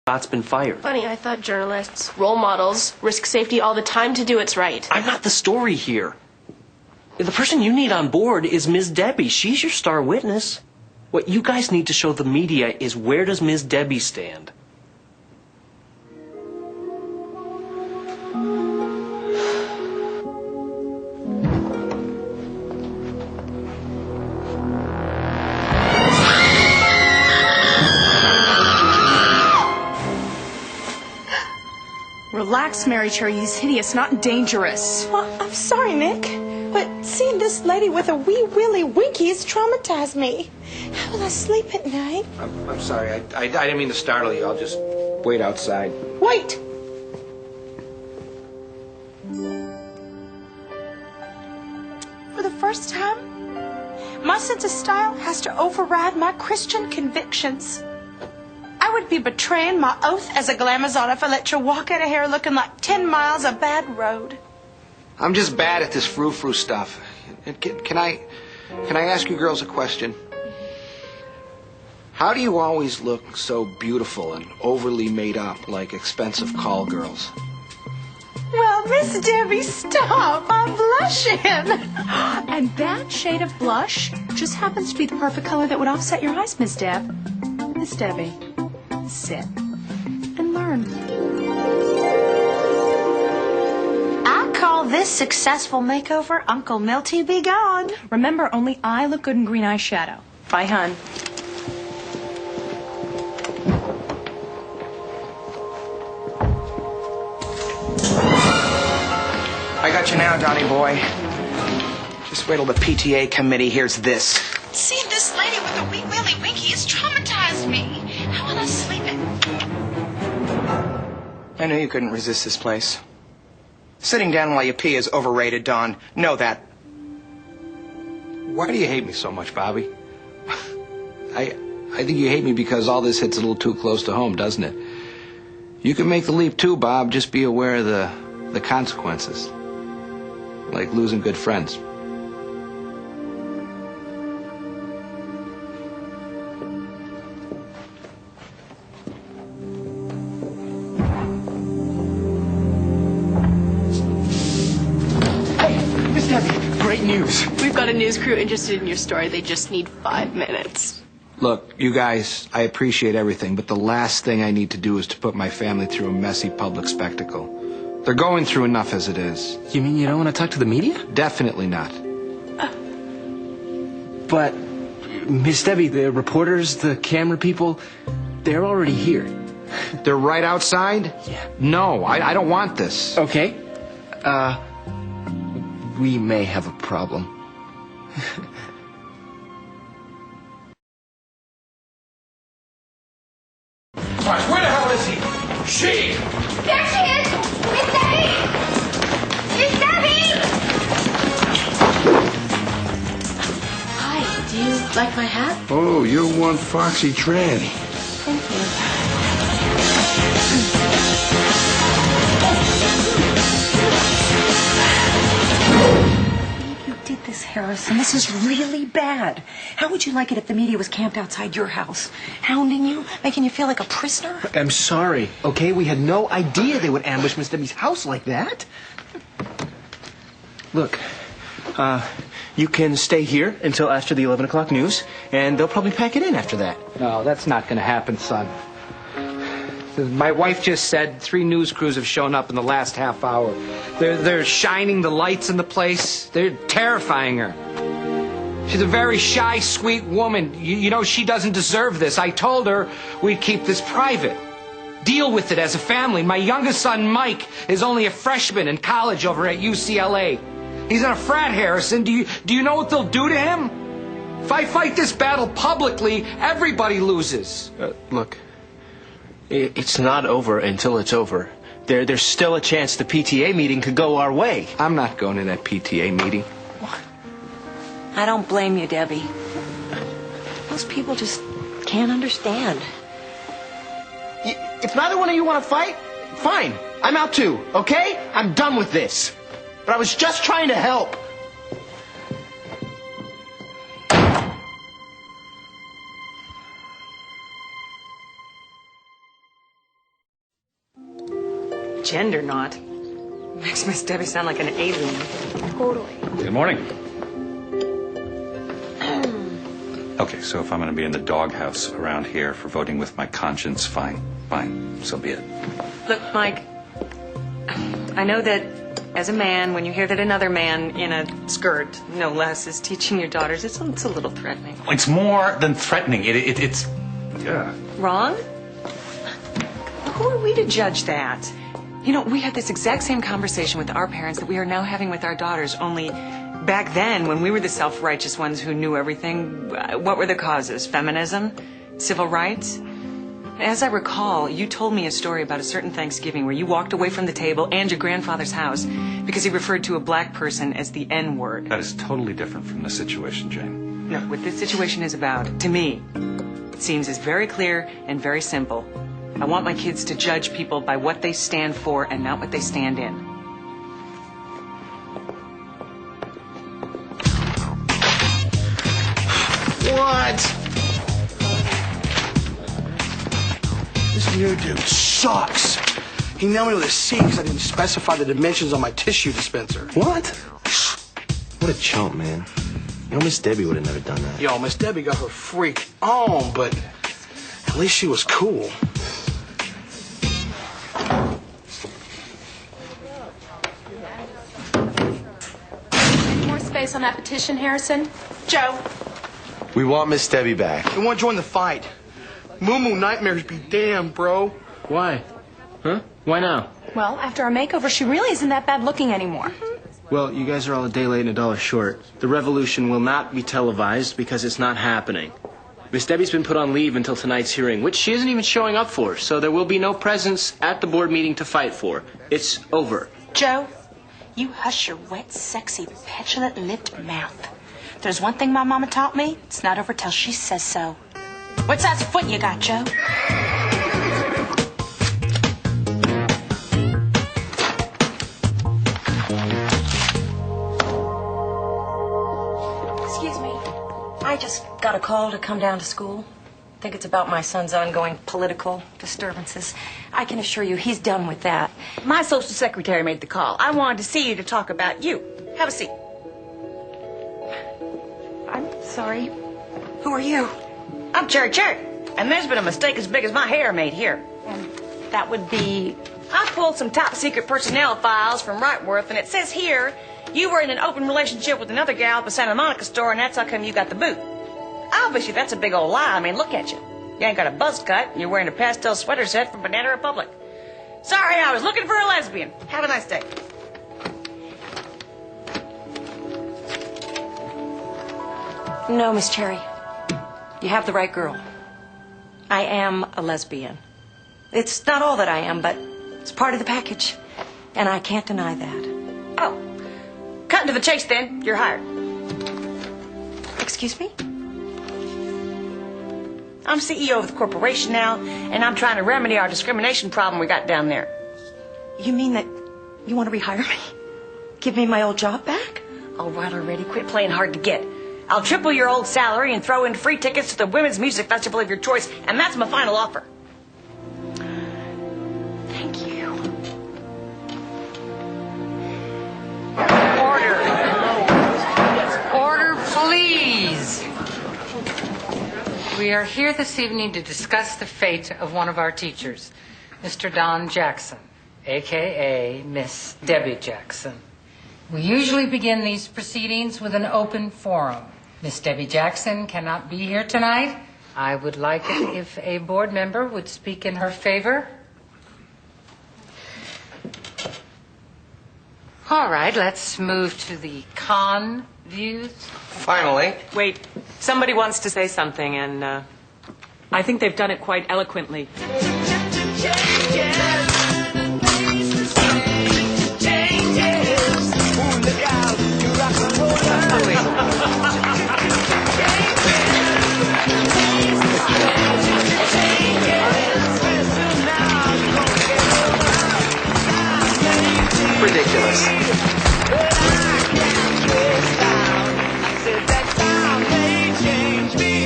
Shots been fired. Funny, I thought journalists, role models, risk safety all the time to do what's right. I'm not the story here. The person you need on board is Ms. Debbie. She's your star witness. What you guys need to show the media is where does Ms. Debbie stand? Relax, Mary Cherry. He's hideous, not dangerous. Well, I'm sorry, Nick, but seeing this lady with a wee willy winky has traumatized me. How will I sleep at night? I'm sorry. I didn't mean to startle you. I'll just wait outside. Wait! For the first time, my sense of style has to override my Christian convictions. I would be betraying my oath as a glamazon if I let you walk out of here looking like 10 miles of bad road. I'm just bad at this frou-frou stuff. Can I ask you girls a question? How do you always look so beautiful and overly made up like expensive call girls? Well, Miss Debbie, stop. I'm blushing. And that shade of blush just happens to be the perfect color that would offset your eyes, Miss Deb. Miss Debbie, sit and learn. I call this successful makeover Uncle Milty be gone. Remember, only I look good in green eyeshadow. Bye, hon. I got you now, Donnie boy. Just wait till the PTA committee hears this. Seeing this lady with a wee willy winky has traumatized me. How will I sleep at I knew you couldn't resist this place. Sitting down while you pee is overrated, Don. Know that. Why do you hate me so much, Bobby? I think you hate me because all this hits a little too close to home, doesn't it? You can make the leap too, Bob. Just be aware of the consequences. Like losing good friends. Hey, Miss Debbie, great news. We've got a news crew interested in your story. They just need 5 minutes. Look, you guys, I appreciate everything, but the last thing I need to do is to put my family through a messy public spectacle. They're going through enough as it is. You mean you don't want to talk to the media? Definitely not. But, Miss Debbie, the reporters, the camera people, they're already here. They're right outside? Yeah. No, I don't want this. Okay. We may have a problem. Where the hell is he? She! There she is! Miss Debbie! Miss Debbie! Hi, do you like my hat? Oh, you're one foxy tranny. Thank you. You did this, Harrison. This is really bad. How would you like it if the media was camped outside your house, hounding you, making you feel like a prisoner? I'm sorry, okay? We had no idea they would ambush Miss Debbie's house like that. Look, you can stay here until after the 11 o'clock news, and they'll probably pack it in after that. No, that's not going to happen, son. My wife just said 3 news crews have shown up in the last half hour. They're shining the lights in the place. They're terrifying her. She's a very shy, sweet woman. You know, she doesn't deserve this. I told her we'd keep this private. Deal with it as a family. My youngest son, Mike, is only a freshman in college over at UCLA. He's in a frat, Harrison. Do you know what they'll do to him? If I fight this battle publicly, everybody loses. Look, it's not over until it's over. There's still a chance the PTA meeting could go our way. I'm not going to that PTA meeting. I don't blame you, Debbie. Most people just can't understand. If neither one of you want to fight, fine. I'm out too, okay? I'm done with this. But I was just trying to help. gender not. Makes Miss Debbie sound like an alien. Totally. Good morning. Okay, so if I'm going to be in the doghouse around here for voting with my conscience, fine, so be it. Look, Mike, I know that as a man, when you hear that another man in a skirt, no less, is teaching your daughters, it's a little threatening. It's more than threatening. It's yeah. Wrong? Who are we to judge that? You know, we had this exact same conversation with our parents that we are now having with our daughters, only back then, when we were the self-righteous ones who knew everything, what were the causes? Feminism? Civil rights? As I recall, you told me a story about a certain Thanksgiving where you walked away from the table and your grandfather's house because he referred to a black person as the N-word. That is totally different from the situation, Jane. No, what this situation is about, to me, it seems is very clear and very simple. I want my kids to judge people by what they stand for and not what they stand in. What? This new dude sucks. He nailed me with a C because I didn't specify the dimensions on my tissue dispenser. What? What a chump, man. You know, Miss Debbie would have never done that. Yo, Miss Debbie got her freak on, but at least she was cool. Any more space on that petition, Harrison? Joe. We want Miss Debbie back. I want to join the fight. Moo nightmares be damned, bro. Why? Huh? Why now? Well, after our makeover, she really isn't that bad looking anymore. Well, you guys are all a day late and $1 short. The revolution will not be televised because it's not happening. Miss Debbie's been put on leave until tonight's hearing, which she isn't even showing up for, so there will be no presence at the board meeting to fight for. It's over. Joe, you hush your wet, sexy, petulant-lipped mouth. There's one thing my mama taught me. It's not over till she says so. What size foot you got, Joe? Excuse me. I just got a call to come down to school. I think it's about my son's ongoing political disturbances. I can assure you he's done with that. My social secretary made the call. I wanted to see you to talk about you. Have a seat. I'm sorry. Who are you? I'm Cherry Cherry, and there's been a mistake as big as my hair made here. And that would be... I pulled some top-secret personnel files from Wentworth, and it says here you were in an open relationship with another gal at the Santa Monica store, and that's how come you got the boot. Obviously, that's a big old lie. I mean, look at you. You ain't got a buzz cut, and you're wearing a pastel sweater set from Banana Republic. Sorry, I was looking for a lesbian. Have a nice day. No, Miss Cherry. You have the right girl. I am a lesbian. It's not all that I am, but it's part of the package. And I can't deny that. Oh. Cutting to the chase, then. You're hired. Excuse me? I'm CEO of the corporation now, and I'm trying to remedy our discrimination problem we got down there. You mean that you want to rehire me? Give me my old job back? All right, already. Quit playing hard to get. I'll triple your old salary and throw in free tickets to the Women's Music Festival of your choice, and that's my final offer. Thank you. Order. Order, please. We are here this evening to discuss the fate of one of our teachers, Mr. Don Jackson, a.k.a. Miss Debbie Jackson. We usually begin these proceedings with an open forum. Miss Debbie Jackson cannot be here tonight. I would like it if a board member would speak in her favor. All right, let's move to the con views. Finally. Wait, somebody wants to say something, and I think they've done it quite eloquently. Ridiculous.